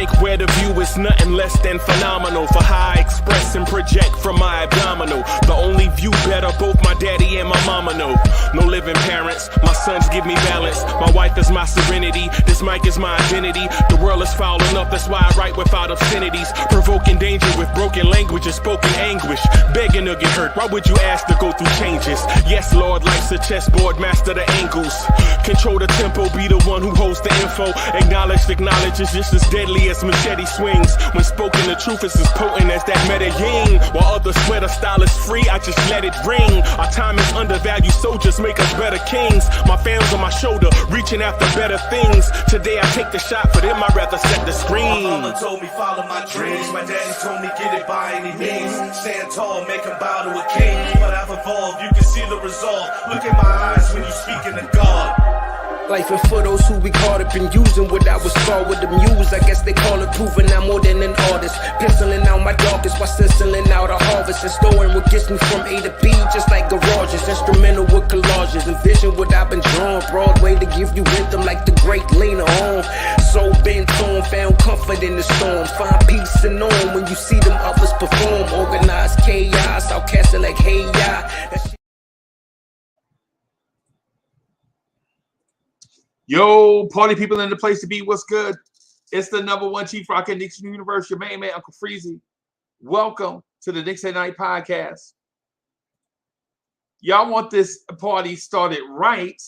blank where the view is nothing less than phenomenal. For how I express and project from my abdominal. The only view better, both my daddy and my mama know. No living parents, my sons give me balance. My wife is my serenity, this mic is my identity. The world is foul enough, that's why I write without obscenities. Provoking danger with broken language and spoken anguish. Begging to get hurt, why would you ask to go through changes? Yes, Lord, life's a chessboard, master the angles. Control the tempo, be the one who holds the info. Acknowledge is just as deadly as machete swings. When spoken, the truth is as potent as that Medellin. While others swear the style is free, I just let it ring. Our time is undervalued, soldiers make us better kings. My fans on my shoulder, reaching after better things. Today I take the shot, for them I'd rather set the screen. My mama told me follow my dreams. My daddy told me get it by any means. Stand tall, make him bow to a king. But I've evolved, you can see the result. Look in my eyes when you speaking to God. Life and for those who be caught up in using what I was taught with the muse. I guess they call it proving I'm more than an artist. Penciling out my darkest while stenciling out a harvest. And storing what gets me from A to B, just like garages. Instrumental with collages. Envision what I've been drawing. Broadway to give you rhythm like the great Lena on. So bent on, found comfort in the storm. Find peace and on when you see them others perform. Organized chaos, I'll cast it like hey ya. Yo, party people in the place to be. What's good? It's the #1 Chief Rock in Knicks Universe, your main man, Uncle Freezy. Welcome to the Knicks at Night podcast. Y'all want this party started right.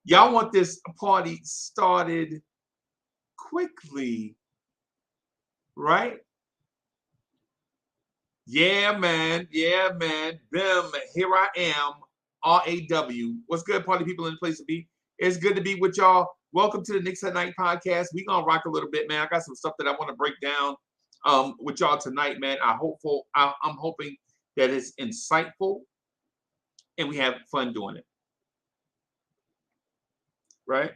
Y'all want this party started quickly, right? Yeah, man. Yeah, man. Bim, here I am. RAW. What's good, party people in the place to be? It's good to be with y'all. Welcome to the Knicks at Night podcast. We're gonna rock a little bit, man. I got some stuff that I want to break down with y'all tonight, man. I'm hoping that it's insightful and we have fun doing it. Right?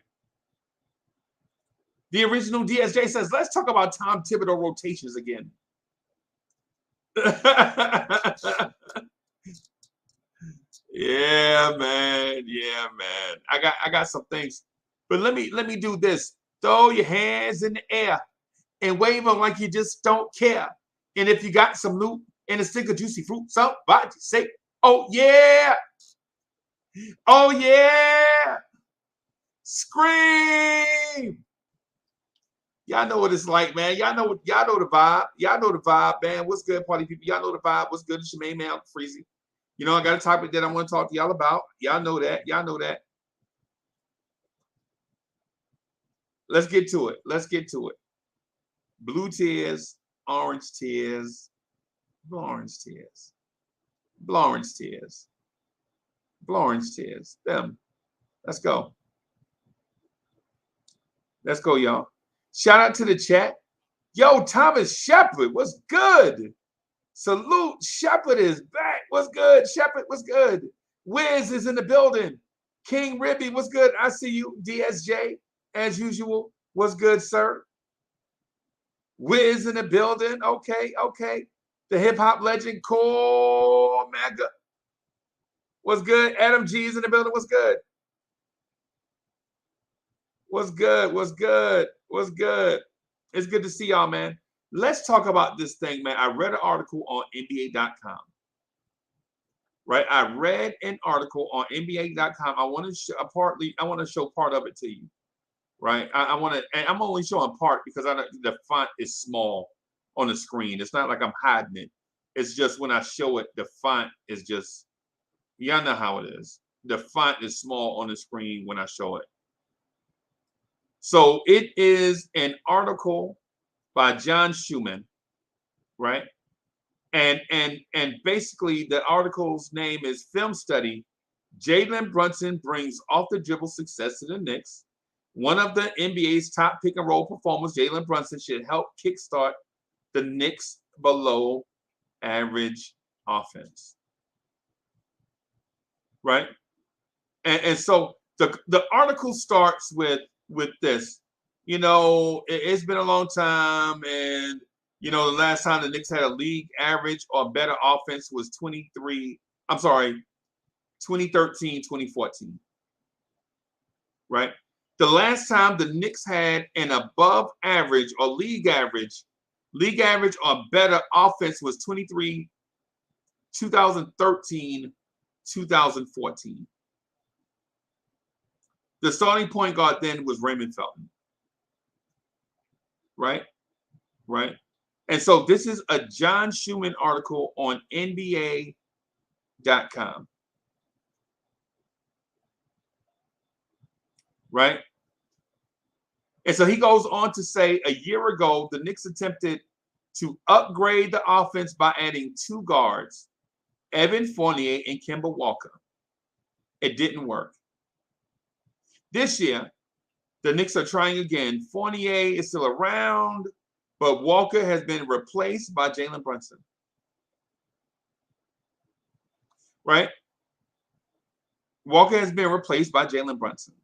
The original DSJ says, let's talk about Tom Thibodeau rotations again. Yeah, man. Yeah, man. I got some things. But let me do this. Throw your hands in the air and wave them like you just don't care. And if you got some loot and a stick of juicy fruit, somebody say, oh yeah. Oh yeah. Scream. Y'all know what it's like, man. Y'all know the vibe. Y'all know the vibe, man. What's good, party people? Y'all know the vibe. What's good? It's your main man, Uncle Freezy. You know, I got a topic that I want to talk to y'all about. Y'all know that. Y'all know that. Let's get to it. Let's get to it. Blue tears, orange tears, Blorange tears. Blorange tears. Blorange tears. Them. Let's go. Let's go, y'all. Shout out to the chat. Yo, Thomas Shepard, what's good? Salute, Shepard is back. What's good? Shepard, what's good? Wiz is in the building. King Ribby, what's good? I see you. DSJ, as usual. What's good, sir? Wiz in the building. Okay, okay. The hip-hop legend, Core Mega. What's good? Adam G is in the building. What's good? What's good? What's good? What's good? It's good to see y'all, man. Let's talk about this thing, man. I read an article on NBA.com. Right? I read an article on NBA.com. I want to show part of it to you. Right? I want to, and I'm only showing part because the font is small on the screen. It's not like I'm hiding it. It's just when I show it, the font is just, y'all know how it is. The font is small on the screen when I show it. So it is an article by John Schumann, right? And basically the article's name is Film Study. Jalen Brunson brings off the dribble success to the Knicks. One of the NBA's top pick and roll performers, Jalen Brunson, should help kickstart the Knicks below average offense. Right? And so the article starts with this. You know, it's been a long time, and you know, the last time the Knicks had a league average or better offense was 2013, 2014. Right? The last time the Knicks had an above average or league average or better offense was 2013, 2014. The starting point guard then was Raymond Felton. Right? Right? And so this is a John Schumann article on NBA.com. Right? And so he goes on to say a year ago, the Knicks attempted to upgrade the offense by adding two guards, Evan Fournier and Kemba Walker. It didn't work. This year, the Knicks are trying again. Fournier is still around, but Walker has been replaced by Jalen Brunson. Right? Walker has been replaced by Jalen Brunson.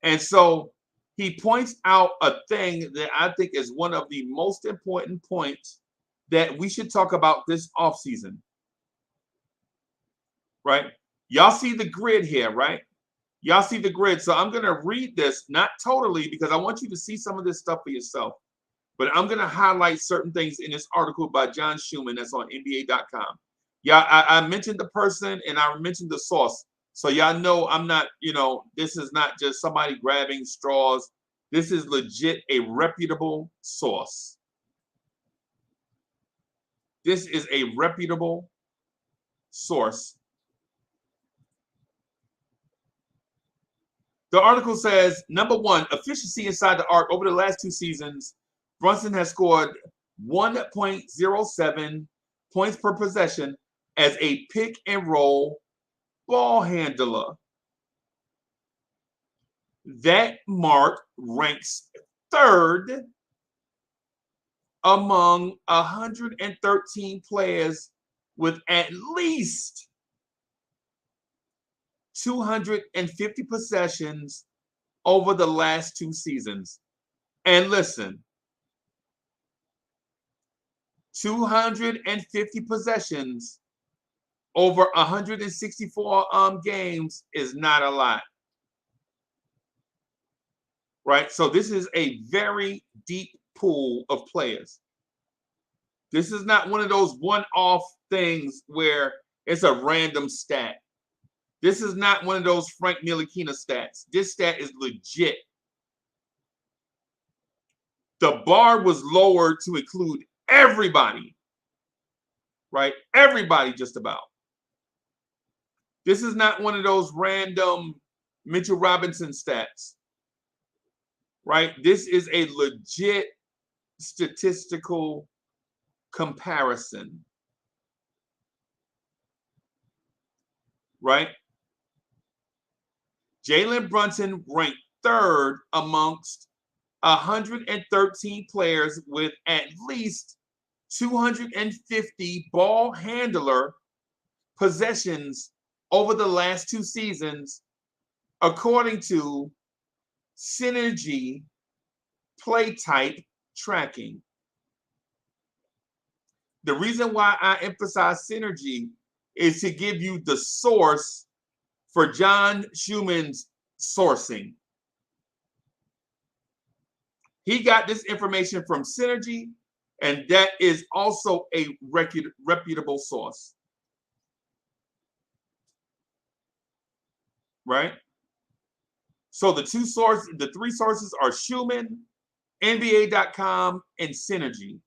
And so he points out a thing that I think is one of the most important points that we should talk about this offseason. Right? Y'all see the grid here, right? Y'all see the grid. So I'm going to read this, not totally, because I want you to see some of this stuff for yourself. But I'm going to highlight certain things in this article by John Schumann that's on NBA.com. Yeah, I mentioned the person and I mentioned the source. So y'all know I'm not, this is not just somebody grabbing straws. This is legit a reputable source. This is a reputable source. The article says, number one, efficiency inside the arc. Over the last two seasons, Brunson has scored 1.07 points per possession as a pick and roll ball handler. That mark ranks third among 113 players with at least 250 possessions over the last two seasons. And listen, 250 possessions over 164 games is not a lot. Right? So this is a very deep pool of players. This is not one of those one-off things where it's a random stat. This is not one of those Frank Ntilikina stats. This stat is legit. The bar was lowered to include everybody. Right? Everybody just about. This is not one of those random Mitchell Robinson stats. Right? This is a legit statistical comparison. Right? Jalen Brunson ranked third amongst 113 players with at least 250 ball handler possessions over the last two seasons, according to Synergy play type tracking. The reason why I emphasize Synergy is to give you the source for John Schumann's sourcing. He got this information from Synergy, and that is also a reputable source. Right? So the three sources are Schumann, NBA.com, and Synergy.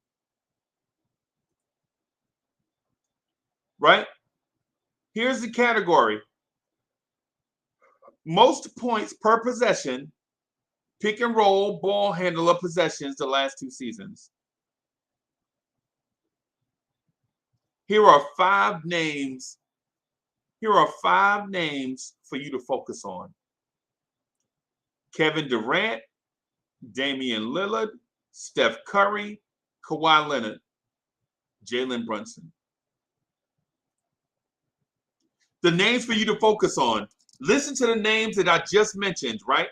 Right? Here's the category. Most points per possession, pick and roll, ball handler possessions the last two seasons. Here are five names. Here are five names for you to focus on. Kevin Durant, Damian Lillard, Steph Curry, Kawhi Leonard, Jalen Brunson. The names for you to focus on. Listen to the names that I just mentioned, right?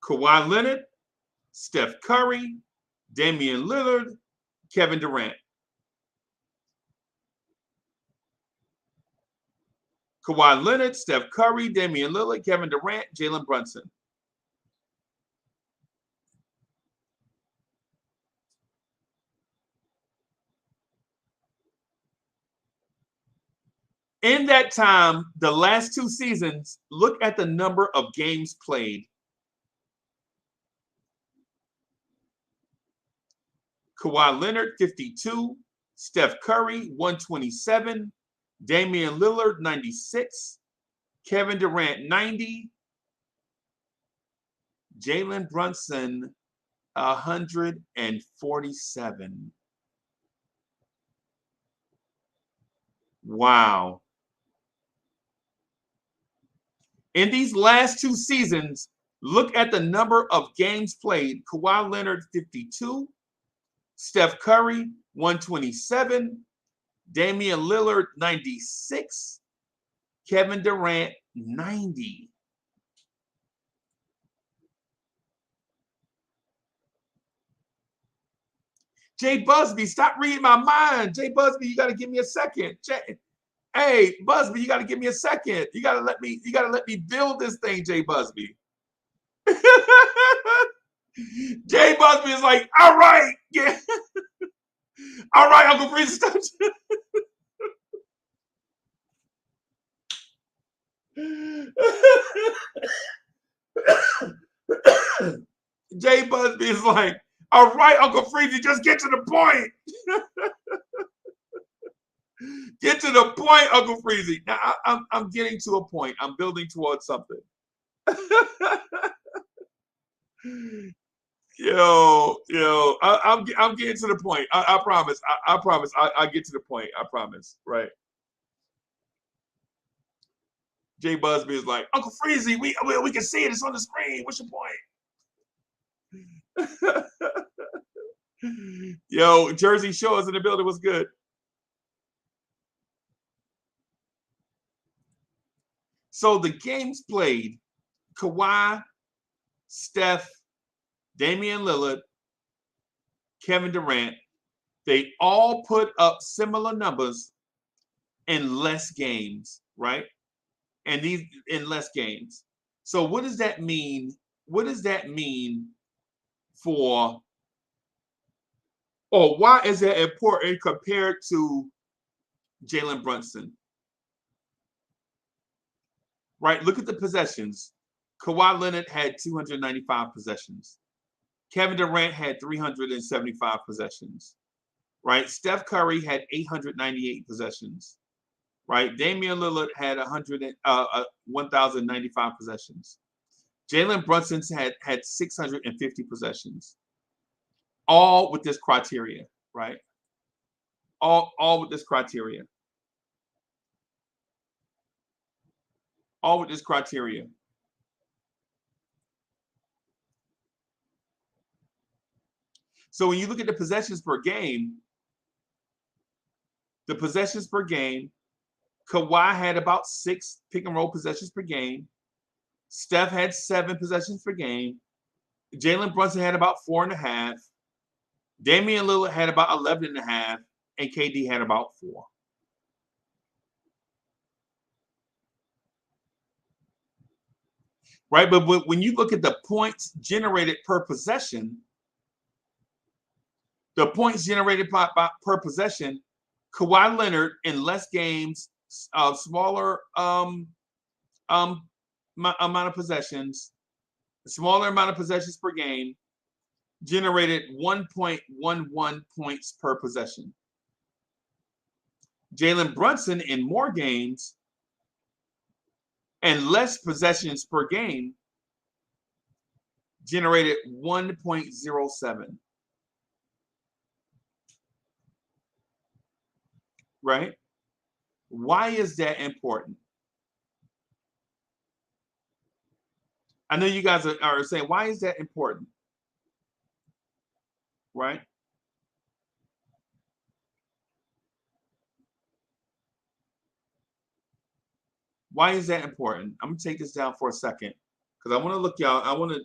Kawhi Leonard, Steph Curry, Damian Lillard, Kevin Durant. Kawhi Leonard, Steph Curry, Damian Lillard, Kevin Durant, Jalen Brunson. In that time, the last 2 seasons, look at the number of games played. Kawhi Leonard, 52. Steph Curry, 127. Damian Lillard, 96. Kevin Durant, 90. Jalen Brunson, 147. Wow. In these last 2 seasons, look at the number of games played. Kawhi Leonard, 52. Steph Curry, 127. Damian Lillard, 96. Kevin Durant, 90. Jay Busby, stop reading my mind. Jay Busby, you got to give me a second. Hey, Busby, you got to give me a second. You got to let me build this thing, Jay Busby. Jay Busby is like, all right, yeah. All right, Uncle Freeze. Jay Busby is like, all right, Uncle Freezy, just get to the point. Get to the point, Uncle Freezy. Now I'm getting to a point. I'm building towards something. I'm getting to the point. I promise. I promise. I get to the point. I promise. Right. Jay Busby is like, Uncle Freezy, we can see it. It's on the screen. What's your point? Yo, Jersey Shores in the building was good. So the games played, Kawhi, Steph, Damian Lillard, Kevin Durant, they all put up similar numbers in less games, right? And these in less games. So what does that mean? What does that mean for, or why is that important compared to Jalen Brunson? Right, look at the possessions. Kawhi Leonard had 295 possessions. Kevin Durant had 375 possessions. Right, Steph Curry had 898 possessions. Right, Damian Lillard had 1,095 possessions. Jalen Brunson had 650 possessions. All with this criteria, right? All with this criteria. All with this criteria. So when you look at the possessions per game, Kawhi had about 6 pick and roll possessions per game. Steph had 7 possessions per game. Jalen Brunson had about 4.5. Damian Lillard had about 11.5, and KD had about 4. Right, but when you look at the points generated per possession, the points generated per possession, Kawhi Leonard in less games, smaller amount of possessions, smaller amount of possessions per game, generated 1.11 points per possession. Jalen Brunson in more games and less possessions per game generated 1.07. Right? Why is that important? I know you guys are saying, why is that important? Right? Why is that important? I'm gonna take this down for a second because I want to look y'all. I want to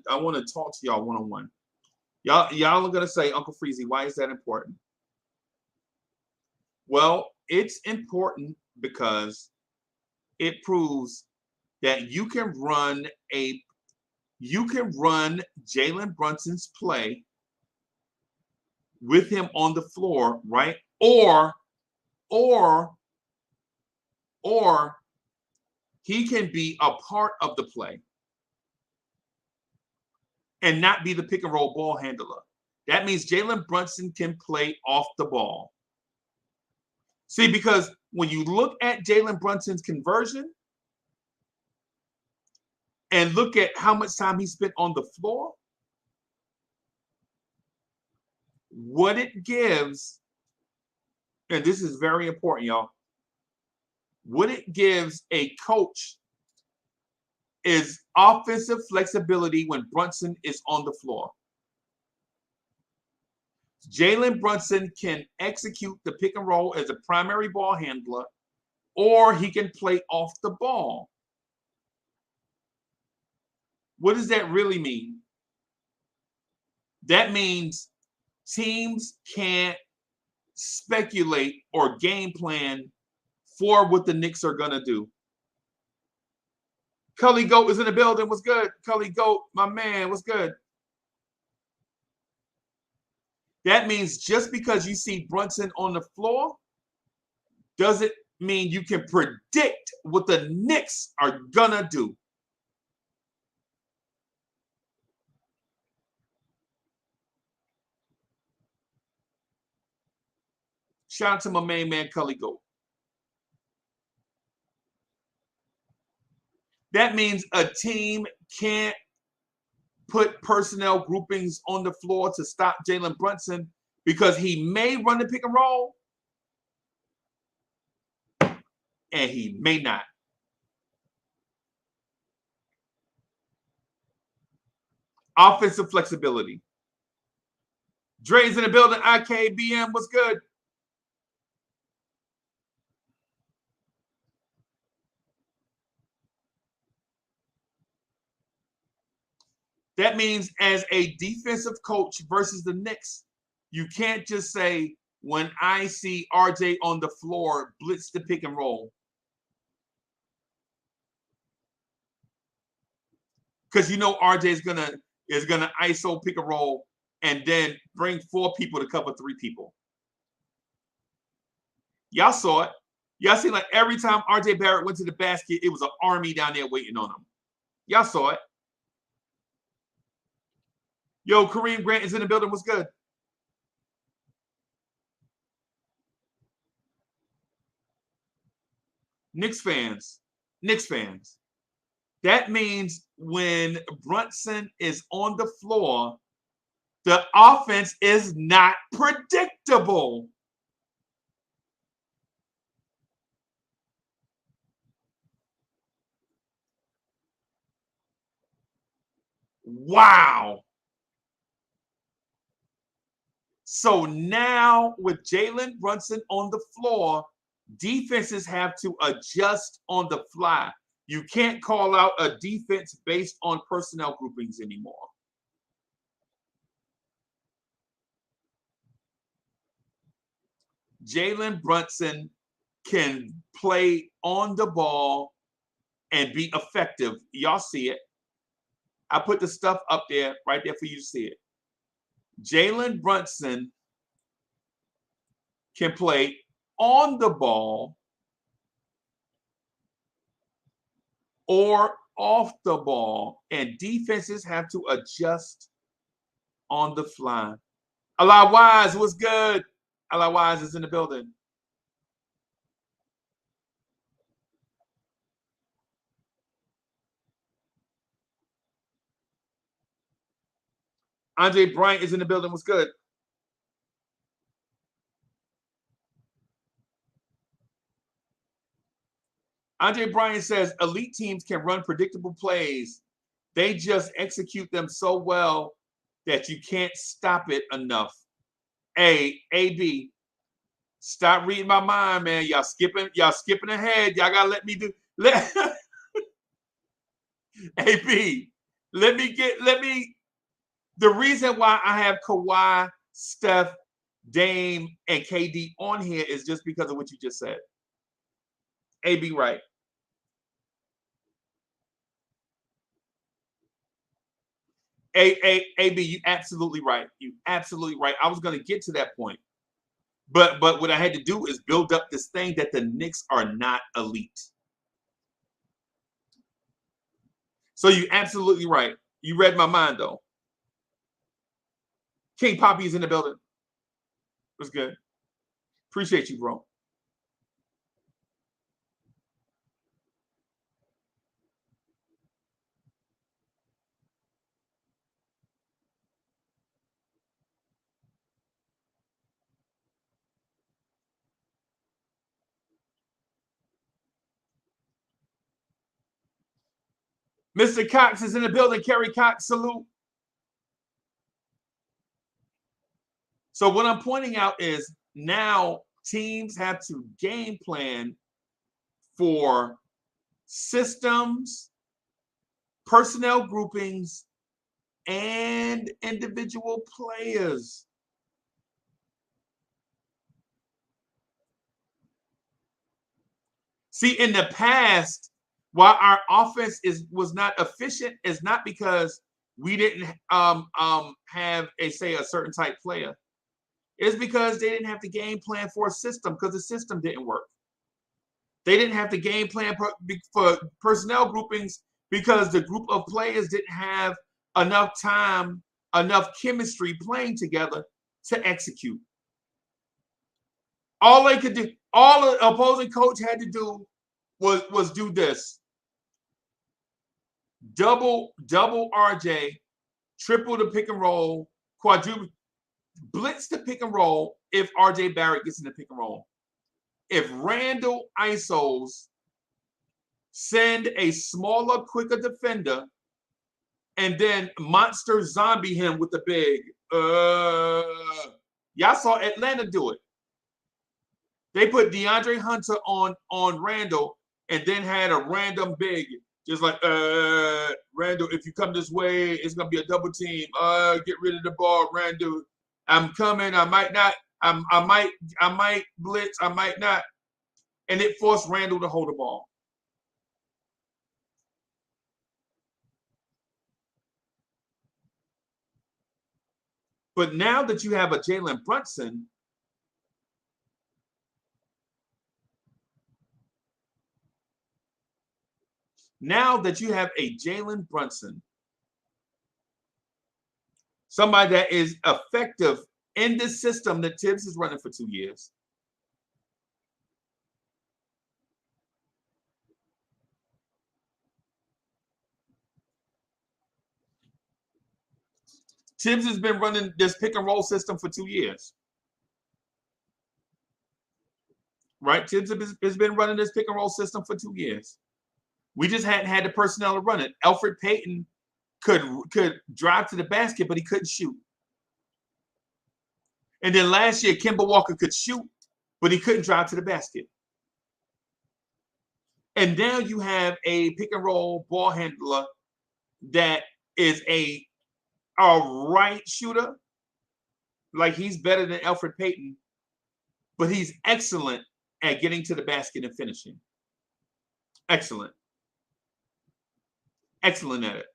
talk to y'all one-on-one. Y'all are gonna say, Uncle Freezy, why is that important? Well, it's important because it proves that you can run Jalen Brunson's play with him on the floor, right? Or he can be a part of the play and not be the pick and roll ball handler. That means Jalen Brunson can play off the ball. See, because when you look at Jalen Brunson's conversion and look at how much time he spent on the floor, what it gives, and this is very important, y'all, what it gives a coach is offensive flexibility when Brunson is on the floor. Jalen Brunson can execute the pick and roll as a primary ball handler, or he can play off the ball. What does that really mean? That means teams can't speculate or game plan for what the Knicks are going to do. Cully Goat is in the building. What's good? Cully Goat, my man, what's good? That means just because you see Brunson on the floor doesn't mean you can predict what the Knicks are going to do. Shout out to my main man, Cully Goat. That means a team can't put personnel groupings on the floor to stop Jalen Brunson because he may run the pick and roll and he may not. Offensive flexibility. Dre's in the building. IKBM, what's good? That means as a defensive coach versus the Knicks, you can't just say, when I see RJ on the floor, blitz the pick and roll. Because you know RJ is gonna ISO pick and roll and then bring 4 people to cover 3 people. Y'all saw it. Y'all see, like, every time RJ Barrett went to the basket, it was an army down there waiting on him. Y'all saw it. Yo, Kareem Grant is in the building. What's good? Knicks fans. That means when Brunson is on the floor, the offense is not predictable. Wow. So now with Jalen Brunson on the floor, defenses have to adjust on the fly. You can't call out a defense based on personnel groupings anymore. Jalen Brunson can play on the ball and be effective. Y'all see it. I put the stuff up there, right there for you to see it. Jalen Brunson can play on the ball or off the ball, and defenses have to adjust on the fly. Allah Wise, what's good? Allah Wise is in the building. Andre Bryant is in the building. What's good? Andre Bryant says elite teams can run predictable plays. They just execute them so well that you can't stop it enough. AB, stop reading my mind, man. Y'all skipping ahead. Y'all gotta let me do. AB, the reason why I have Kawhi, Steph, Dame, and KD on here is just because of what you just said. AB, right. AB, you absolutely right. You absolutely right. I was going to get to that point. But what I had to do is build up this thing that the Knicks are not elite. So you absolutely right. You read my mind, though. King Poppy's in the building. What's good? Appreciate you, bro. Mr. Cox is in the building. Kerry Cox, salute. So what I'm pointing out is now teams have to game plan for systems, personnel groupings, and individual players. See, in the past, why our offense was not efficient is not because we didn't have a certain type player. It's because they didn't have to game plan for a system because the system didn't work. They didn't have to game plan for personnel groupings because the group of players didn't have enough time, enough chemistry playing together to execute. All they could do, all the opposing coach had to do was do this. Double RJ, triple the pick and roll, quadruple, blitz the pick and roll if RJ Barrett gets in the pick and roll. If Randall ISOs, send a smaller, quicker defender, and then monster zombie him with the big. Y'all saw Atlanta do it. They put DeAndre Hunter on Randall and then had a random big, just like Randall, if you come this way, it's gonna be a double team. Get rid of the ball, Randall. I'm coming. I might not. I might blitz. I might not. And it forced Randall to hold the ball. But now that you have a Jalen Brunson, somebody that is effective in this system that Tibbs is running for 2 years. Tibbs has been running this pick and roll system for 2 years. Right? Tibbs has been running this pick and roll system for 2 years. We just hadn't had the personnel to run it. Elfrid Payton could drive to the basket, but he couldn't shoot. And then last year, Kemba Walker could shoot, but he couldn't drive to the basket. And now you have a pick and roll ball handler that is a right shooter. Like, he's better than Elfrid Payton, but he's excellent at getting to the basket and finishing. Excellent. Excellent at it.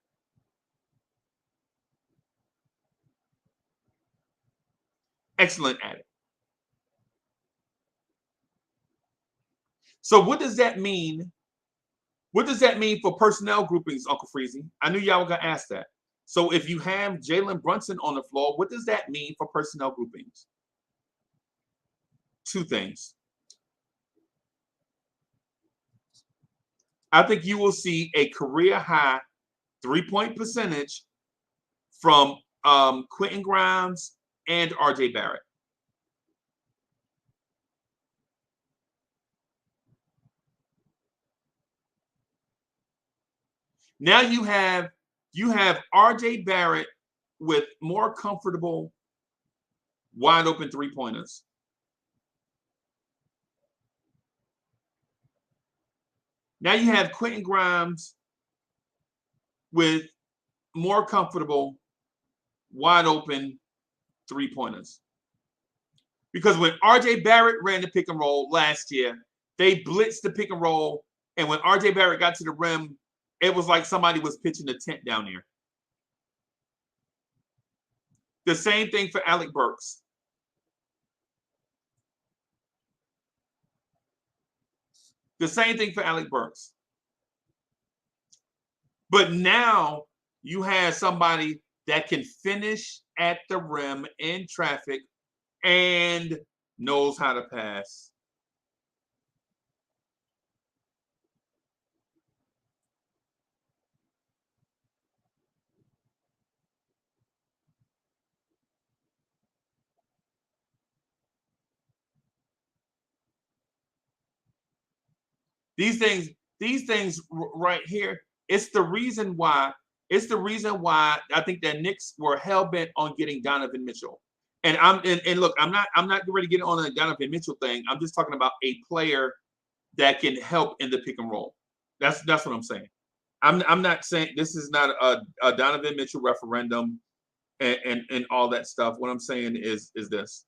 Excellent at it. So what does that mean? What does that mean for personnel groupings, Uncle Freezy? I knew y'all were going to ask that. So if you have Jalen Brunson on the floor, what does that mean for personnel groupings? 2 things. I think you will see a career-high 3-point percentage from Quentin Grimes and RJ Barrett. Now you have RJ Barrett with more comfortable, wide open 3-pointers. Now you have Quentin Grimes with more comfortable, wide open 3-pointers. Because when RJ Barrett ran the pick and roll last year, they blitzed the pick and roll. And when RJ Barrett got to the rim, it was like somebody was pitching a tent down there. The same thing for Alec Burks. The same thing for Alec Burks. But now you have somebody that can finish at the rim in traffic and knows how to pass. These things right here, it's the reason why I think that Knicks were hell-bent on getting Donovan Mitchell. And look, I'm not ready to get on the Donovan Mitchell thing. I'm just talking about a player that can help in the pick and roll. That's what I'm saying. I'm not saying this is not a Donovan Mitchell referendum and all that stuff. What I'm saying is this.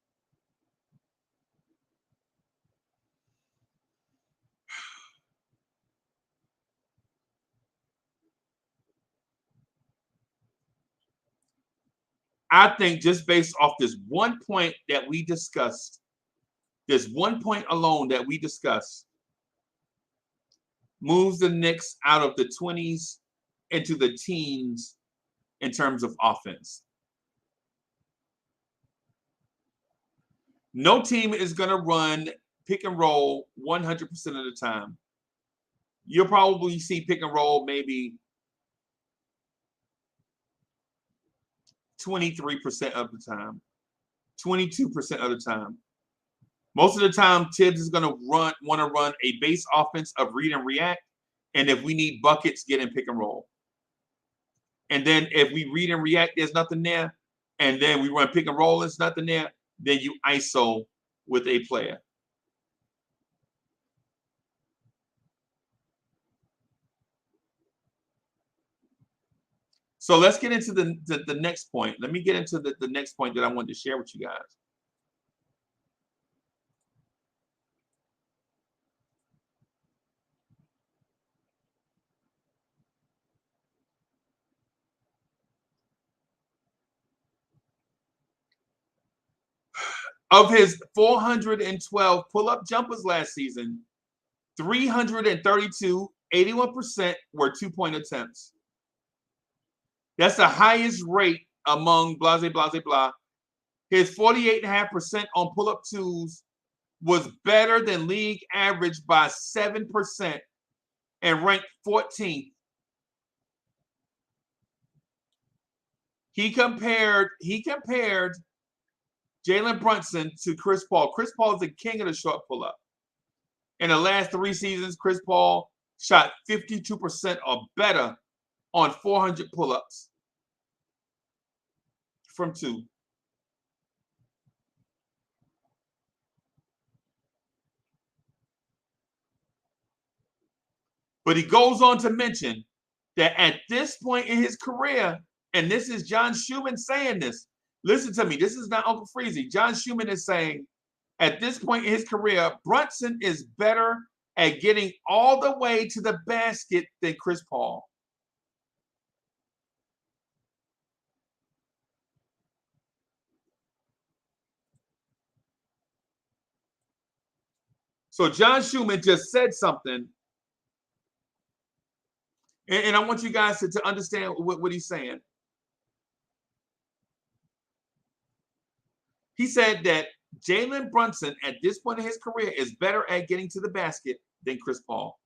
I think just based off this one point that we discussed, this one point alone that we discussed, moves the Knicks out of the 20s into the teens in terms of offense. No team is going to run pick and roll 100% of the time. You'll probably see pick and roll maybe 23% of the time, 22% of the time. Most of the time, Tibbs is going to want to run a base offense of read and react. And if we need buckets, get in pick and roll. And then if we read and react, there's nothing there. And then we run pick and roll, there's nothing there. Then you ISO with a player. So let's get into the next point. Let me get into the next point that I wanted to share with you guys. Of his 412 pull-up jumpers last season, 332, 81% were two-point attempts. That's the highest rate among blah, blah, blah, blah. His 48.5% on pull-up twos was better than league average by 7% and ranked 14th. He compared Jalen Brunson to Chris Paul. Chris Paul is the king of the short pull-up. In the last 3 seasons, Chris Paul shot 52% or better on 400 pull-ups from 2. But he goes on to mention that at this point in his career, and this is John Schumann saying this, listen to me, this is not Uncle Freezy. John Schumann is saying, at this point in his career, Brunson is better at getting all the way to the basket than Chris Paul. So John Schumann just said something, and I want you guys to understand what he's saying. He said that Jalen Brunson, at this point in his career, is better at getting to the basket than Chris Paul.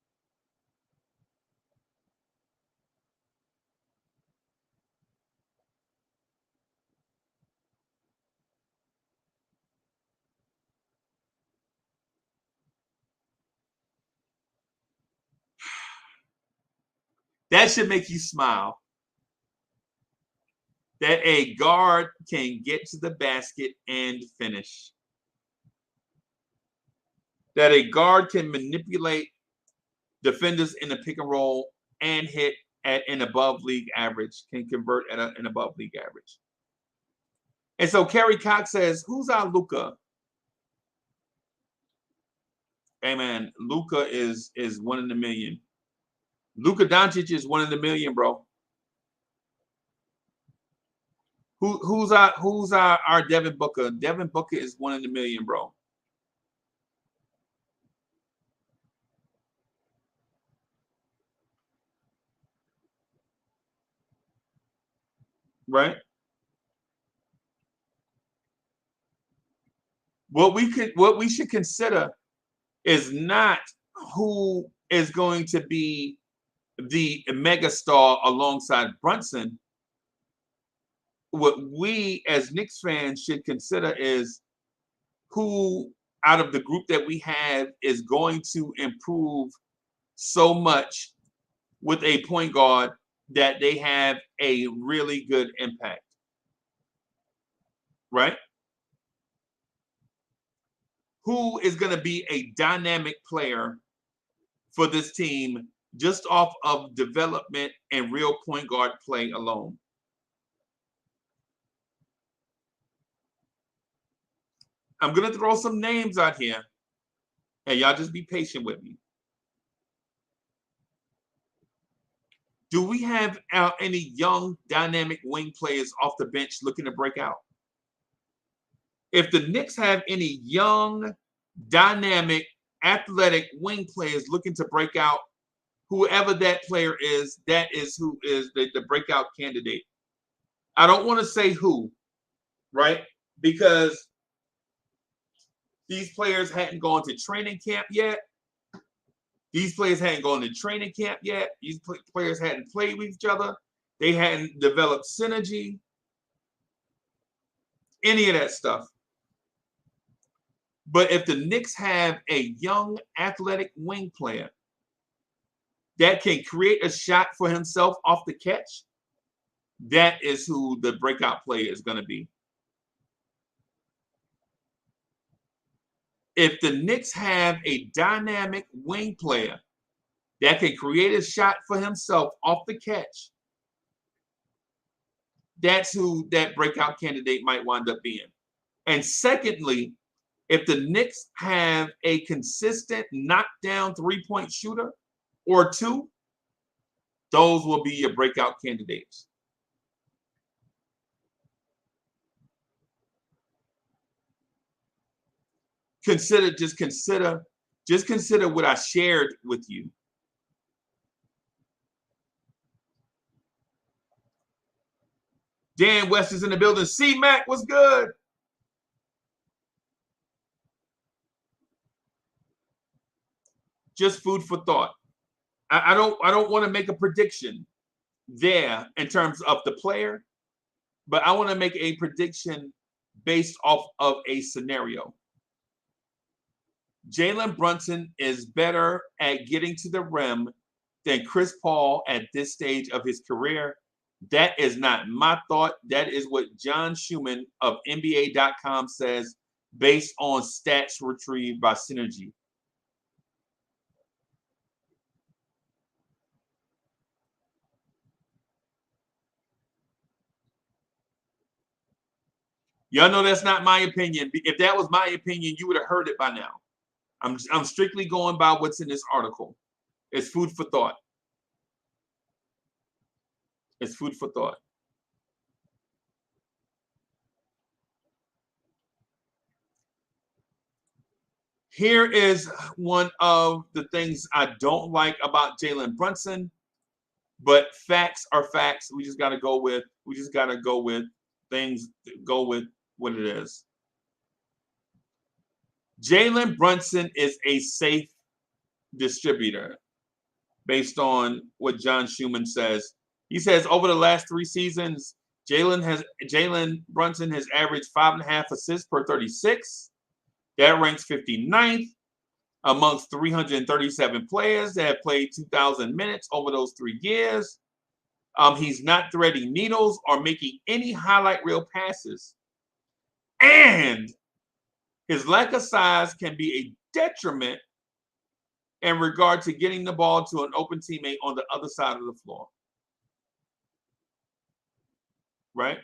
That should make you smile. That a guard can get to the basket and finish. That a guard can manipulate defenders in the pick and roll and hit at an above league average, can convert at an above league average. And so Kerry Cox says, who's our Luka? Hey man, Luka is 1 in a million. Luka Doncic is 1 in a million, bro. Who's our Devin Booker? Devin Booker is 1 in a million, bro. Right? What we should consider is not who is going to be the megastar alongside Brunson. What we as Knicks fans should consider is who out of the group that we have is going to improve so much with a point guard that they have a really good impact. Right? Who is going to be a dynamic player for this team just off of development and real point guard play alone? I'm going to throw some names out here, and y'all just be patient with me. Do we have any young, dynamic wing players off the bench looking to break out? If the Knicks have any young, dynamic, athletic wing players looking to break out, whoever that player is, that is who is the breakout candidate. I don't want to say who, right? Because these players hadn't gone to training camp yet. These players hadn't gone to training camp yet. These players hadn't played with each other. They hadn't developed synergy. Any of that stuff. But if the Knicks have a young athletic wing player that can create a shot for himself off the catch, that is who the breakout player is going to be. If the Knicks have a dynamic wing player that can create a shot for himself off the catch, that's who that breakout candidate might wind up being. And secondly, if the Knicks have a consistent knockdown three-point shooter or two, those will be your breakout candidates. Just consider what I shared with you. Dan West is in the building. C-Mac, what's good? Just food for thought. I don't want to make a prediction there in terms of the player, but I want to make a prediction based off of a scenario. Jalen Brunson is better at getting to the rim than Chris Paul at this stage of his career. That is not my thought. That is what John Schumann of NBA.com says based on stats retrieved by Synergy. Y'all know that's not my opinion. If that was my opinion, you would have heard it by now. I'm strictly going by what's in this article. It's food for thought. It's food for thought. Here is one of the things I don't like about Jalen Brunson, but facts are facts. We just got to go with things, go with what it is. Jalen Brunson is a safe distributor based on what John Schumann says. He says over the last 3 seasons, Jalen Brunson has averaged 5.5 assists per 36. That ranks 59th amongst 337 players that have played 2,000 minutes over those 3 years. He's not threading needles or making any highlight reel passes. And his lack of size can be a detriment in regard to getting the ball to an open teammate on the other side of the floor. Right?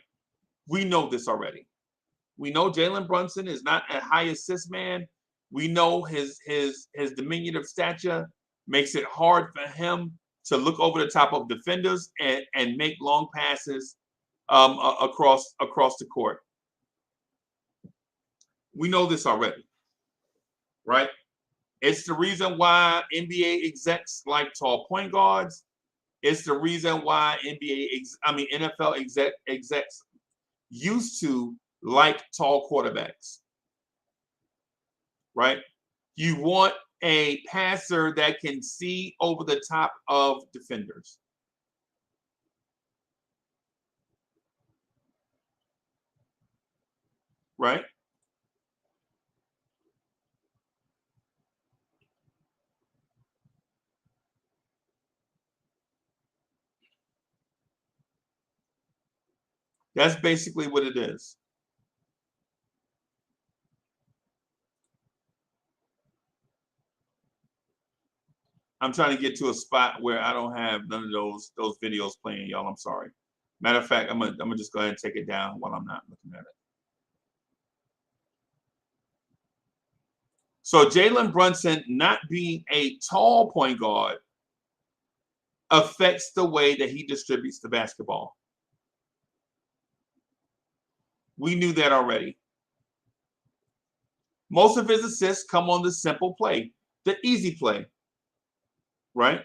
We know this already. We know Jalen Brunson is not a high assist man. We know his diminutive stature makes it hard for him to look over the top of defenders and make long passes across the court. We know this already, right? It's the reason why NBA execs like tall point guards. It's the reason why NFL execs used to like tall quarterbacks, right? You want a passer that can see over the top of defenders. Right? That's basically what it is. I'm trying to get to a spot where I don't have none of those videos playing, y'all. I'm sorry. Matter of fact, I'm gonna just go ahead and take it down while I'm not looking at it. So Jalen Brunson not being a tall point guard affects the way that he distributes the basketball. We knew that already. Most of his assists come on the simple play, the easy play, right?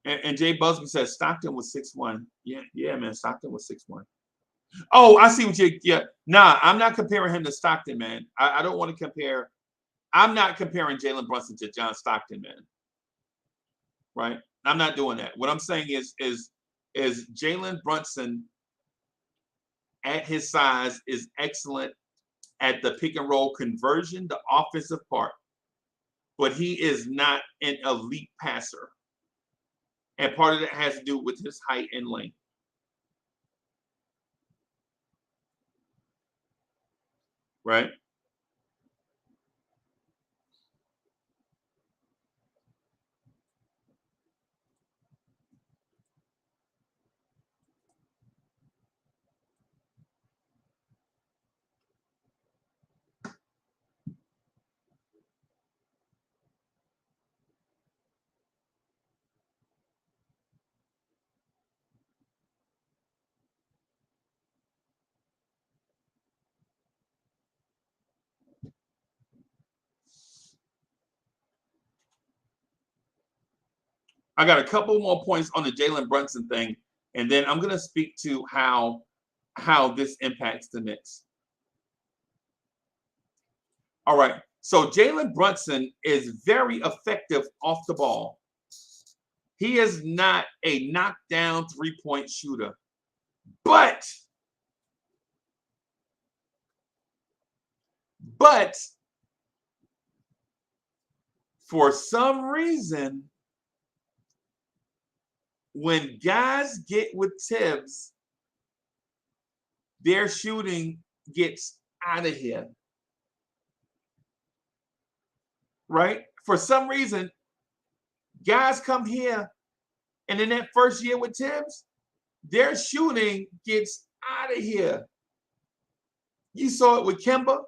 And Jay Busby says Stockton was 6'1". Yeah, man, Stockton was 6'1". Oh, I see what you. Yeah, nah, I'm not comparing him to Stockton, man. I don't want to compare. I'm not comparing Jalen Brunson to John Stockton, man. Right? I'm not doing that. What I'm saying is Jalen Brunson at his size is excellent at the pick and roll conversion, the offensive part, but he is not an elite passer. And part of that has to do with his height and length. Right? I got a couple more points on the Jalen Brunson thing, and then I'm going to speak to how this impacts the Knicks. All right. So Jalen Brunson is very effective off the ball. He is not a knockdown three-point shooter, but for some reason, when guys get with Tibbs, their shooting gets out of here. Right? For some reason, guys come here, and in that first year with Tibbs, their shooting gets out of here. You saw it with Kemba.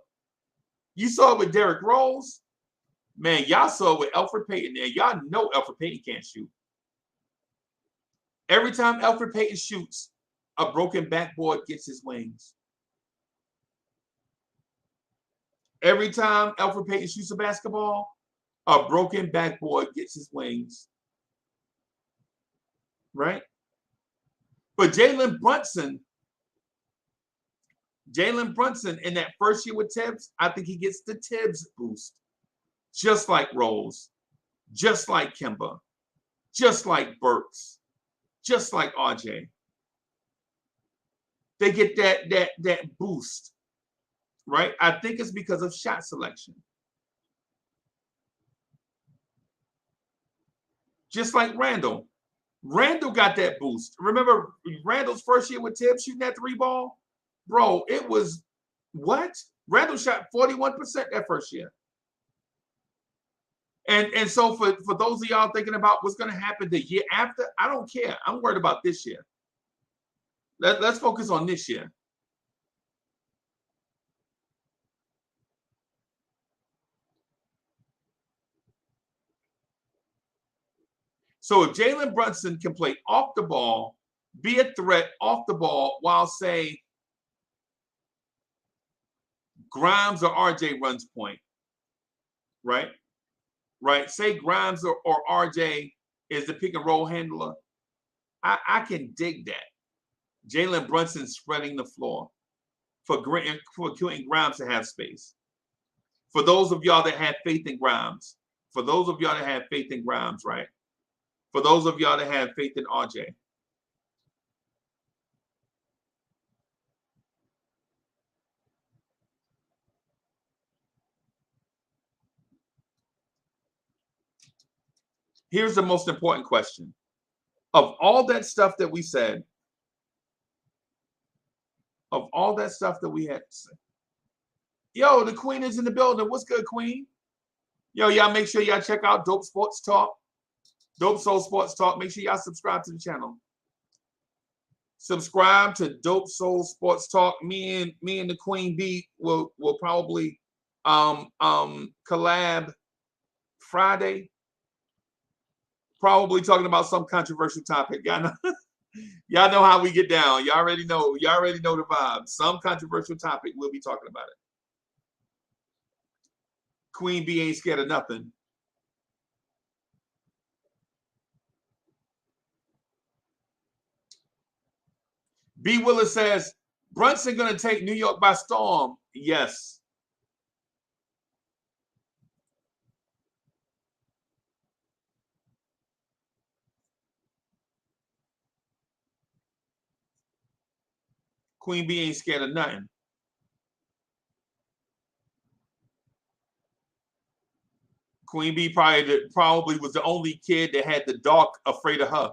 You saw it with Derrick Rose. Man, y'all saw it with Elfrid Payton. And y'all know Elfrid Payton can't shoot. Every time Elfrid Payton shoots, a broken backboard gets his wings. Every time Elfrid Payton shoots a basketball, a broken backboard gets his wings. Right? But Jalen Brunson in that first year with Tibbs, I think he gets the Tibbs boost. Just like Rose, just like Kemba, just like Burks, just like RJ. They get that boost, right? I think it's because of shot selection. Just like Randall. Randall got that boost. Remember Randall's first year with Tibbs shooting that three ball? Bro, it was what? Randall shot 41% that first year. And so for those of y'all thinking about what's going to happen the year after, I don't care. I'm worried about this year. Let's focus on this year. So if Jalen Brunson can play off the ball, be a threat off the ball, while say Grimes or RJ runs point, right? Right. Say Grimes or RJ is the pick and roll handler. I can dig that. Jalen Brunson spreading the floor for Quentin Grimes to have space. For those of y'all that have faith in Grimes, right? For those of y'all that have faith in RJ. Here's the most important question. Of all that stuff that we said, of all that stuff that we had to say. Yo, the Queen is in the building. What's good, Queen? Yo, y'all make sure y'all check out Dope Sports Talk. Dope Soul Sports Talk. Make sure y'all subscribe to the channel. Subscribe to Dope Soul Sports Talk. Me and the Queen Bee will probably collab Friday. Probably talking about some controversial topic. Y'all know, y'all know how we get down. Y'all already know. Y'all already know the vibe. Some controversial topic, we'll be talking about it. Queen Bee ain't scared of nothing. B. Willis says, Brunson going to take New York by storm. Yes. Queen Bee ain't scared of nothing. Queen Bee probably was the only kid that had the dark afraid of her.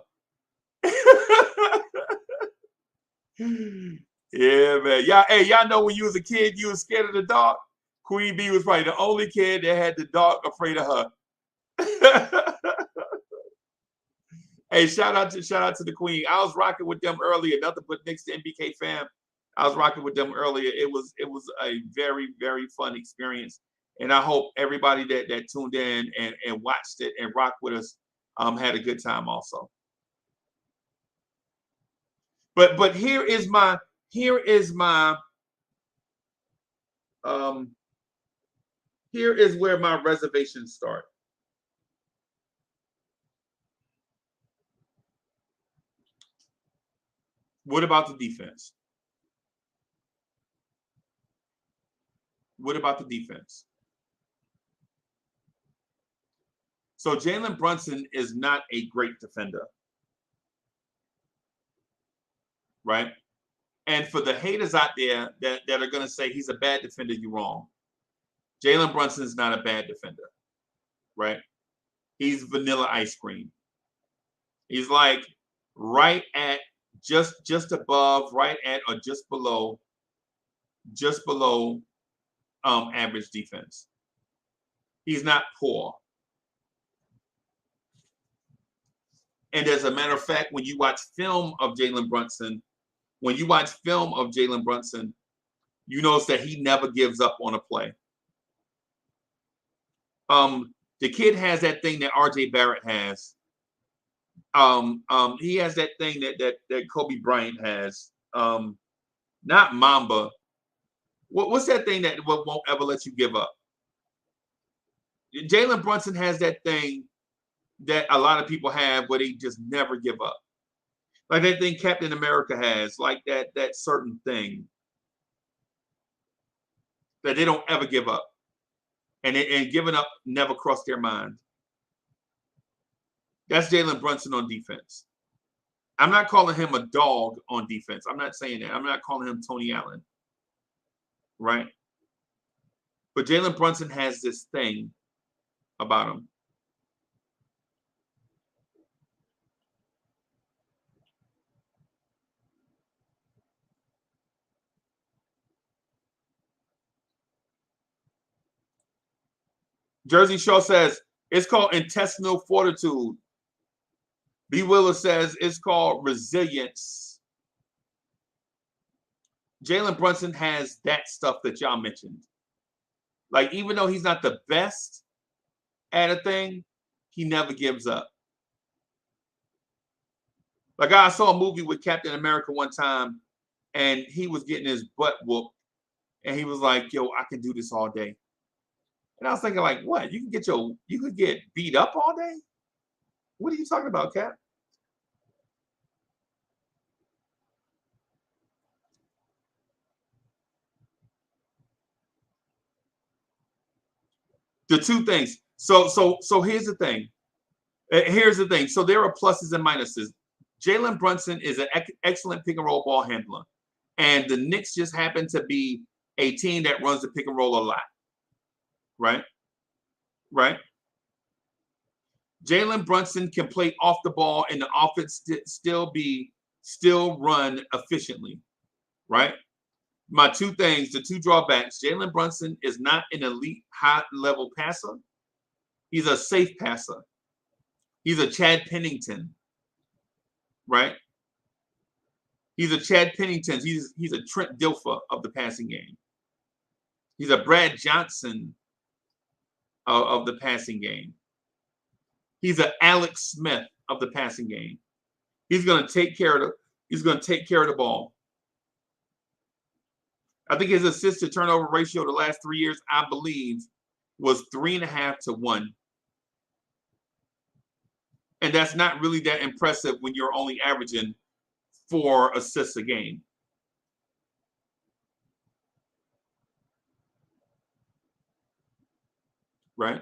Yeah, man. Y'all know when you was a kid, you was scared of the dark. Queen Bee was probably the only kid that had the dark afraid of her. Hey, shout out to the Queen. I was rocking with them earlier. Nothing but Knicks to MBK fam. I was rocking with them earlier. It was a very, very fun experience. And I hope everybody that tuned in and watched it and rocked with us had a good time also. But here is where my reservations start. What about the defense? What about the defense? So Jalen Brunson is not a great defender. Right? And for the haters out there that are going to say he's a bad defender, you're wrong. Jalen Brunson is not a bad defender. Right? He's vanilla ice cream. He's like right at just above, right at or just below average defense. He's not poor. And as a matter of fact, when you watch film of Jalen Brunson, you notice that he never gives up on a play. The kid has that thing that RJ Barrett has. He has that thing that Kobe Bryant has. Not Mamba. What's that thing that won't ever let you give up? Jalen Brunson has that thing that a lot of people have where they just never give up. Like that thing Captain America has, like that certain thing that they don't ever give up. And giving up never crossed their mind. That's Jalen Brunson on defense. I'm not calling him a dog on defense. I'm not saying that. I'm not calling him Tony Allen. Right? But Jalen Brunson has this thing about him. Jersey Shaw says, it's called intestinal fortitude. B. Willis says, it's called resilience. Jalen Brunson has that stuff that y'all mentioned. Like, even though he's not the best at a thing, he never gives up. Like I saw a movie with Captain America one time, and he was getting his butt whooped, and he was like, "Yo, I can do this all day." And I was thinking, like, what? You could get beat up all day? What are you talking about, Cap? The two things. So here's the thing. Here's the thing. So there are pluses and minuses. Jalen Brunson is an excellent pick and roll ball handler, and the Knicks just happen to be a team that runs the pick and roll a lot. Right? Right? Jalen Brunson can play off the ball and the offense still run efficiently. Right? My two things, the two drawbacks. Jalen Brunson is not an elite high level passer. He's a safe passer. He's a Chad Pennington. Right? He's a Chad Pennington. He's a Trent Dilfer of the passing game. He's a Brad Johnson of the passing game. He's an Alex Smith of the passing game. He's going to take care of the ball. I think his assist to turnover ratio the last 3 years, I believe, was 3.5 to 1. And that's not really that impressive when you're only averaging 4 assists a game. Right?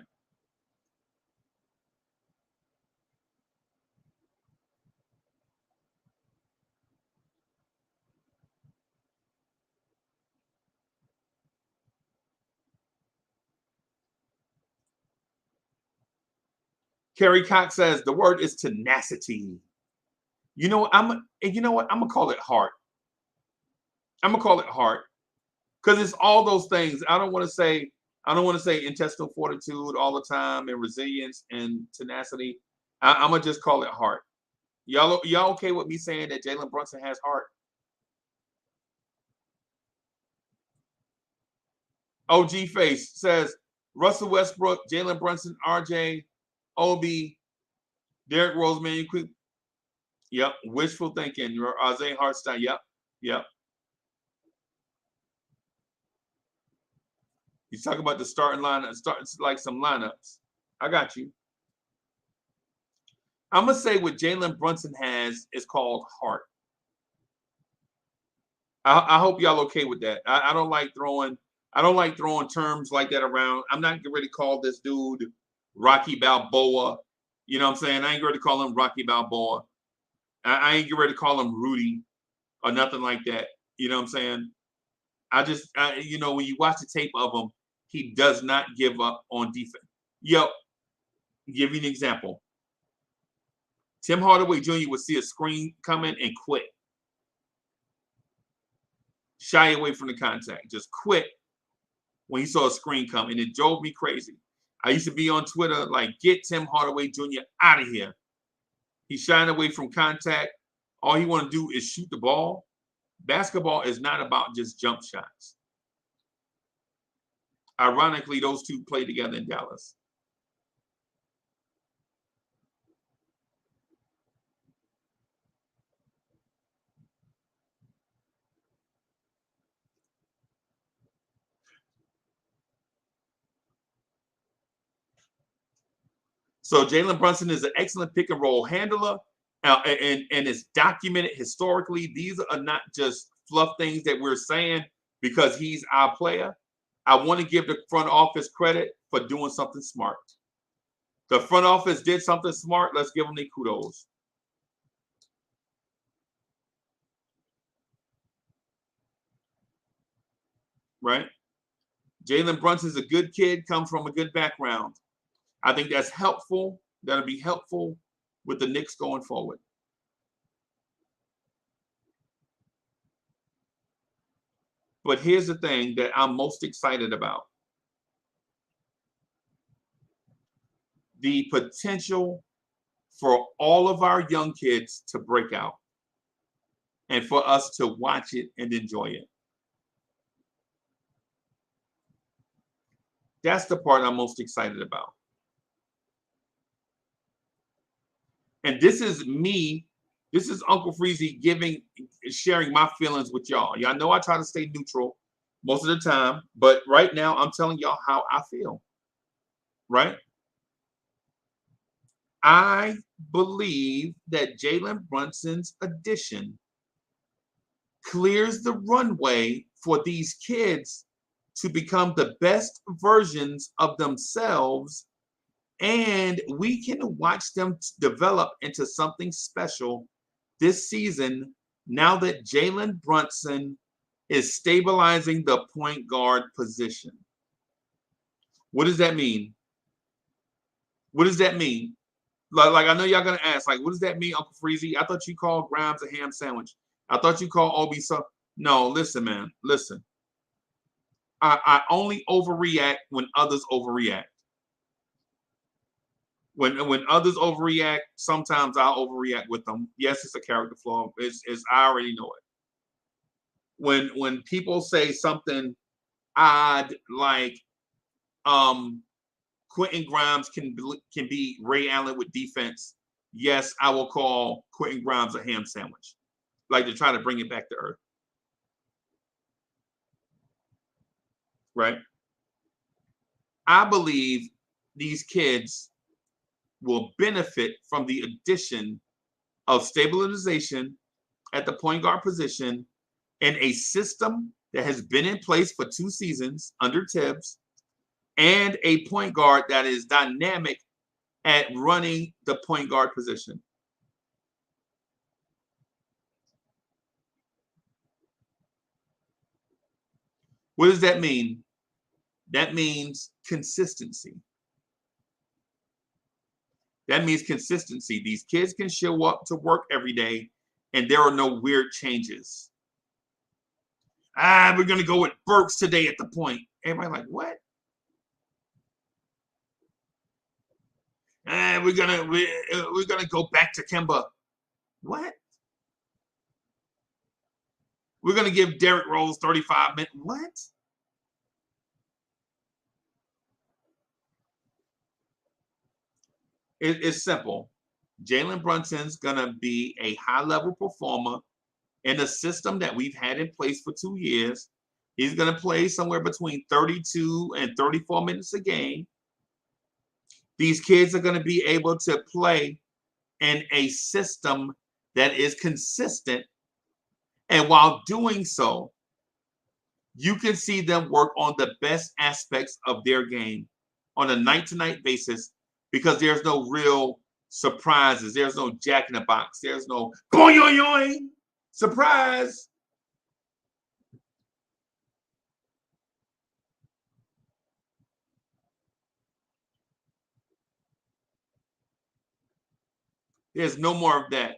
Kerry Cox says the word is tenacity. You know what? I'm gonna call it heart. I'm gonna call it heart because it's all those things. I don't want to say intestinal fortitude all the time and resilience and tenacity. I'm gonna just call it heart. Y'all okay with me saying that Jalen Brunson has heart? OG Face says Russell Westbrook, Jalen Brunson, RJ, Obi, Derrick Rose, man, you quick. Yep, wishful thinking. Isaiah Hartstein. Yep. He's talking about the starting lineup, like some lineups. I got you. I'm gonna say what Jalen Brunson has is called heart. I hope y'all okay with that. I don't like throwing terms like that around. I'm not getting ready to call this dude Rocky Balboa. You know what I'm saying? I ain't ready to call him Rocky Balboa. I ain't ready to call him Rudy or nothing like that. You know what I'm saying? When you watch the tape of him, he does not give up on defense. Give you an example. Tim Hardaway Jr. would see a screen coming and quit. Shy away from the contact. Just quit when he saw a screen come, and it drove me crazy. I used to be on Twitter like, get Tim Hardaway Jr. out of here. He's shying away from contact. All he want to do is shoot the ball. Basketball is not about just jump shots. Ironically, those two played together in Dallas. So Jalen Brunson is an excellent pick and roll handler, and it's documented historically. These are not just fluff things that we're saying because he's our player. I want to give the front office credit for doing something smart. The front office did something smart. Let's give them the kudos. Right? Jalen Brunson's a good kid, comes from a good background. I think that's helpful. That'll be helpful with the Knicks going forward. But here's the thing that I'm most excited about. The potential for all of our young kids to break out and for us to watch it and enjoy it. That's the part I'm most excited about. And this is me This is Uncle Freezy sharing my feelings with y'all. Y'all know I try to stay neutral most of the time, but right now I'm telling y'all how I feel, right? I believe that Jalen Brunson's addition clears the runway for these kids to become the best versions of themselves, and we can watch them develop into something special this season now that Jalen Brunson is stabilizing the point guard position. What does that mean? What does that mean? Like I know y'all gonna ask, like, what does that mean, Uncle Freezy? I thought you called Grimes a ham sandwich. I thought you called Obi so. No, listen, man, listen. I only overreact when others overreact. When others overreact, sometimes I'll overreact with them. Yes, it's a character flaw. It's I already know it. When people say something odd like Quentin Grimes can be Ray Allen with defense, yes, I will call Quentin Grimes a ham sandwich. Like to try to bring it back to earth. Right? I believe these kids will benefit from the addition of stabilization at the point guard position and a system that has been in place for 2 seasons under Tibbs, and a point guard that is dynamic at running the point guard position. What does that mean? That means consistency. That means consistency. These kids can show up to work every day and there are no weird changes. We're going to go with Burks today at the point. Everybody like, what? We're gonna go back to Kemba. What? We're gonna give Derrick Rose 35 minutes. What? It's simple. Jalen Brunson's gonna be a high-level performer in a system that we've had in place for 2 years. He's gonna play somewhere between 32 and 34 minutes a game. These kids are going to be able to play in a system that is consistent. And while doing so, you can see them work on the best aspects of their game on a night-to-night basis because there's no real surprises. There's no jack in the box. There's no boing, surprise. There's no more of that.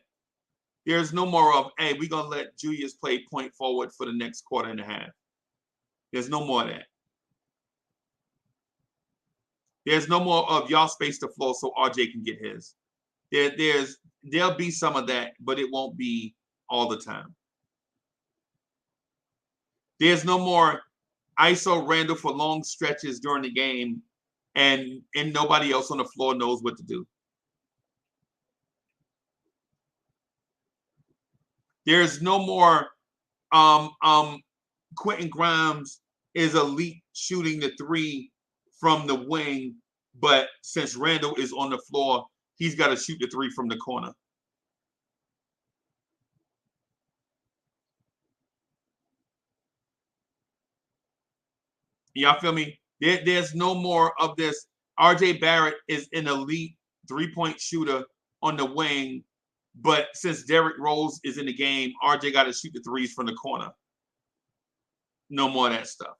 There's no more of, hey, we're going to let Julius play point forward for the next quarter and a half. There's no more of that. There's no more of y'all space the floor so RJ can get his. There'll be some of that, but it won't be all the time. There's no more ISO Randall for long stretches during the game and nobody else on the floor knows what to do. There's no more Quentin Grimes is elite shooting the 3 from the wing, but since Randall is on the floor, he's got to shoot the 3 from the corner. Y'all feel me? There's no more of this. RJ Barrett is an elite 3-point shooter on the wing, but since Derrick Rose is in the game, RJ got to shoot the 3s from the corner. No more of that stuff.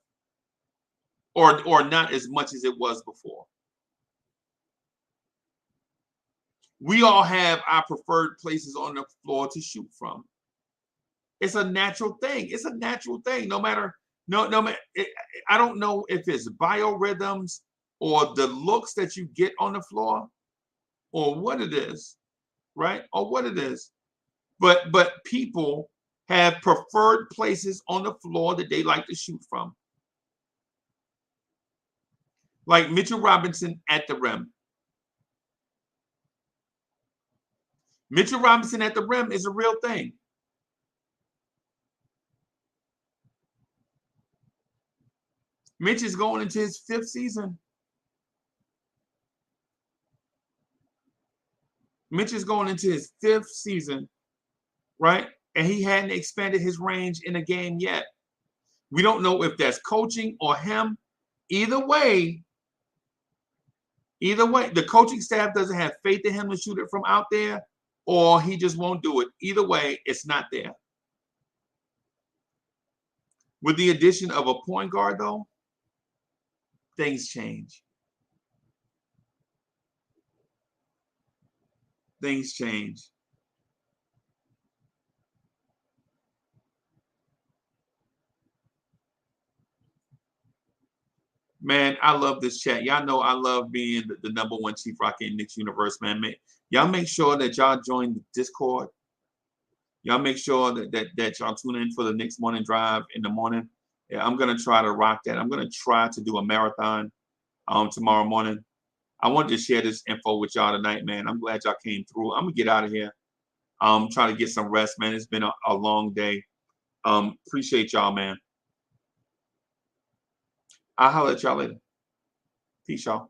Or not as much as it was before. We all have our preferred places on the floor to shoot from. It's a natural thing. It's a natural thing. No matter, I don't know if it's biorhythms or the looks that you get on the floor or what it is, right? Or what it is. But people have preferred places on the floor that they like to shoot from. Like Mitchell Robinson at the rim. Mitchell Robinson at the rim is a real thing. Mitch is going into his 5th season. Mitch is going into his 5th season, right? And he hadn't expanded his range in a game yet. We don't know if that's coaching or him. Either way, the coaching staff doesn't have faith in him to shoot it from out there, or he just won't do it. Either way, it's not there. With the addition of a point guard, though, things change. Things change. Man, I love this chat. Y'all know I love being the #1 Chief Rocket in Knicks universe, man. Y'all make sure that y'all join the Discord. Y'all make sure that y'all tune in for the Knicks morning drive in the morning. Yeah, I'm gonna try to rock that. I'm gonna try to do a marathon tomorrow morning. I wanted to share this info with y'all tonight, man. I'm glad y'all came through. I'm gonna get out of here. Try to get some rest, man. It's been a long day. Appreciate y'all, man. I'll holler at y'all later. Peace, y'all.